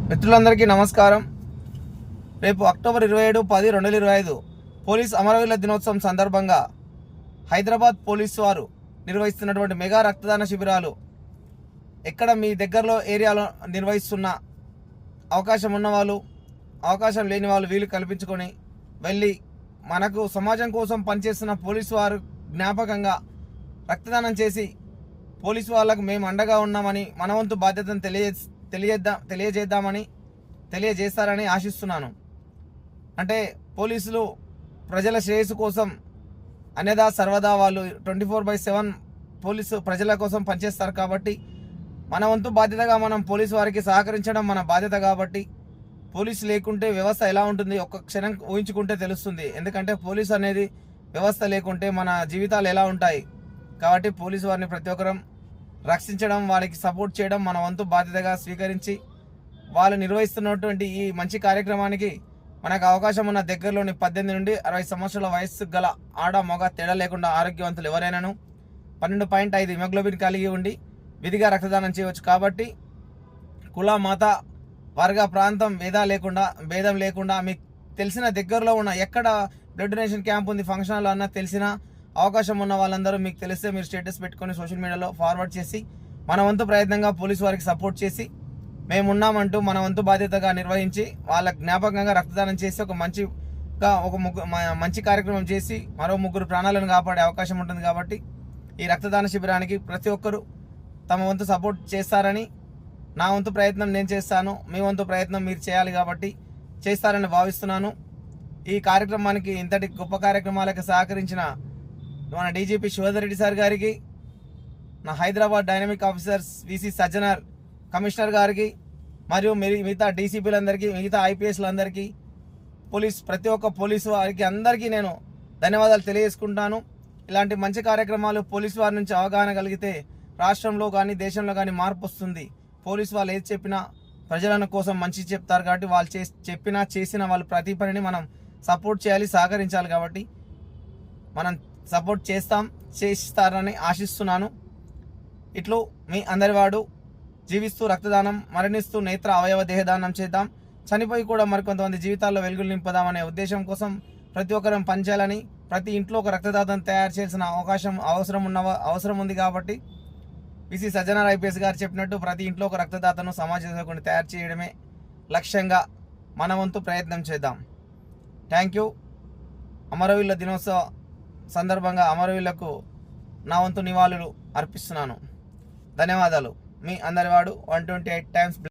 మిత్రులందరికీ నమస్కారం. రేపు అక్టోబర్ 27, 10, 2025 పోలీస్ అమరవీరుల దినోత్సవం సందర్భంగా హైదరాబాద్ పోలీసు వారు నిర్వహిస్తున్నటువంటి మెగా రక్తదాన శిబిరాలు ఎక్కడ మీ దగ్గరలో ఏరియాలో నిర్వహిస్తున్న అవకాశం ఉన్నవాళ్ళు, అవకాశం లేని వాళ్ళు వీలు కల్పించుకొని వెళ్ళి మనకు సమాజం కోసం పనిచేస్తున్న పోలీసు వారు జ్ఞాపకంగా రక్తదానం చేసి పోలీసు వాళ్ళకు మేము అండగా ఉన్నామని మన వంతు బాధ్యతను తెలియజేస్తారని ఆశిస్తున్నాను. అంటే పోలీసులు ప్రజల శ్రేయస్సు కోసం అనేదా సర్వదా వాళ్ళు 24/7 పోలీసు ప్రజల కోసం పనిచేస్తారు. కాబట్టి మన వంతు బాధ్యతగా మనం పోలీసు వారికి సహకరించడం మన బాధ్యత. కాబట్టి పోలీసు లేకుంటే వ్యవస్థ ఎలా ఉంటుంది ఒక్క క్షణం ఊహించుకుంటే తెలుస్తుంది. ఎందుకంటే పోలీసు అనేది వ్యవస్థ లేకుంటే మన జీవితాలు ఎలా ఉంటాయి. కాబట్టి పోలీసు వారిని ప్రతి ఒక్కరం రక్షించడం, వారికి సపోర్ట్ చేయడం మన వంతు బాధ్యతగా స్వీకరించి వాళ్ళు నిర్వహిస్తున్నటువంటి ఈ మంచి కార్యక్రమానికి మనకు అవకాశం ఉన్న దగ్గరలోని 18 నుండి 60 సంవత్సరాల వయస్సు గల ఆడ మగ తేడా లేకుండా ఆరోగ్యవంతులు ఎవరైనాను 12.5 హిమోగ్లోబిన్ కలిగి ఉండి విధిగా రక్తదానం చేయవచ్చు. కాబట్టి కుల, మత, వర్గ, ప్రాంతం భేదం లేకుండా మీకు తెలిసిన దగ్గరలో ఉన్న ఎక్కడ బ్లడ్ డొనేషన్ క్యాంప్ ఉంది, ఫంక్షన్ హాల్ అన్న తెలిసిన అవకాశం ఉన్న వాళ్ళందరూ మీకు తెలిస్తే మీరు స్టేటస్ పెట్టుకొని సోషల్ మీడియాలో ఫార్వర్డ్ చేసి మన వంతు ప్రయత్నంగా పోలీసు వారికి సపోర్ట్ చేసి మేమున్నామంటూ మన వంతు బాధ్యతగా నిర్వహించి వాళ్ళ జ్ఞాపకంగా రక్తదానం చేసి మంచి కార్యక్రమం చేసి మరో 3 ప్రాణాలను కాపాడే అవకాశం ఉంటుంది. కాబట్టి ఈ రక్తదాన శిబిరానికి ప్రతి ఒక్కరూ తమ వంతు సపోర్ట్ చేస్తారని, నా వంతు ప్రయత్నం నేను చేస్తాను, మీ వంతు ప్రయత్నం మీరు చేయాలి కాబట్టి చేస్తారని భావిస్తున్నాను. ఈ కార్యక్రమానికి ఇంతటి గొప్ప కార్యక్రమాలకు సహకరించిన మన డీజీపీ శివధర్ రెడ్డి సార్ గారికి, నా Hyderabad dynamic officers VC Sajjanar commissioner గారికి, మరియు మిగతా డీసీపీలందరికీ, మిగతా ఐపీఎస్లందరికీ, ప్రతి ఒక్క పోలీసు వారికి అందరికీ నేను ధన్యవాదాలు తెలియజేసుకుంటాను. ఇలాంటి మంచి కార్యక్రమాలు పోలీసు వారి నుంచి అవగాహన కలిగితే రాష్ట్రంలో కానీ దేశంలో కానీ మార్పు వస్తుంది. పోలీసు వాళ్ళు ఏది చెప్పినా ప్రజల కోసం మంచి చెప్తారు. కాబట్టి వాళ్ళు చెప్పినా చేసిన వాళ్ళు ప్రతి పనిని మనం సపోర్ట్ చేయాలి, సహకరించాలి. కాబట్టి మనం సపోర్ట్ చేస్తారని ఆశిస్తున్నాను. ఇట్లు మీ అందరివాడు జీవిస్తూ రక్తదానం, మరణిస్తూ నేత్ర అవయవ దేహదానం చేద్దాం, చనిపోయి కూడా మరికొంతమంది జీవితాల్లో వెలుగులు నింపుదామనే ఉద్దేశం కోసం ప్రతి ఒక్కరం పనిచేయాలని, ప్రతి ఇంట్లో ఒక రక్తదాతను తయారు చేయాల్సిన అవసరం ఉంది. కాబట్టి విసి సజ్జనార్ ఐపీఎస్ గారు చెప్పినట్టు ప్రతి ఇంట్లో ఒక రక్తదాతను సమాజ సేవకుని తయారు చేయడమే లక్ష్యంగా మన వంతు ప్రయత్నం చేద్దాం. Thank you. అమరవీరుల దినోత్సవ సందర్భంగా అమరవీరులకు నా వంతు నివాళులు అర్పిస్తున్నాను. ధన్యవాదాలు. మీ అందరివాడు 128 times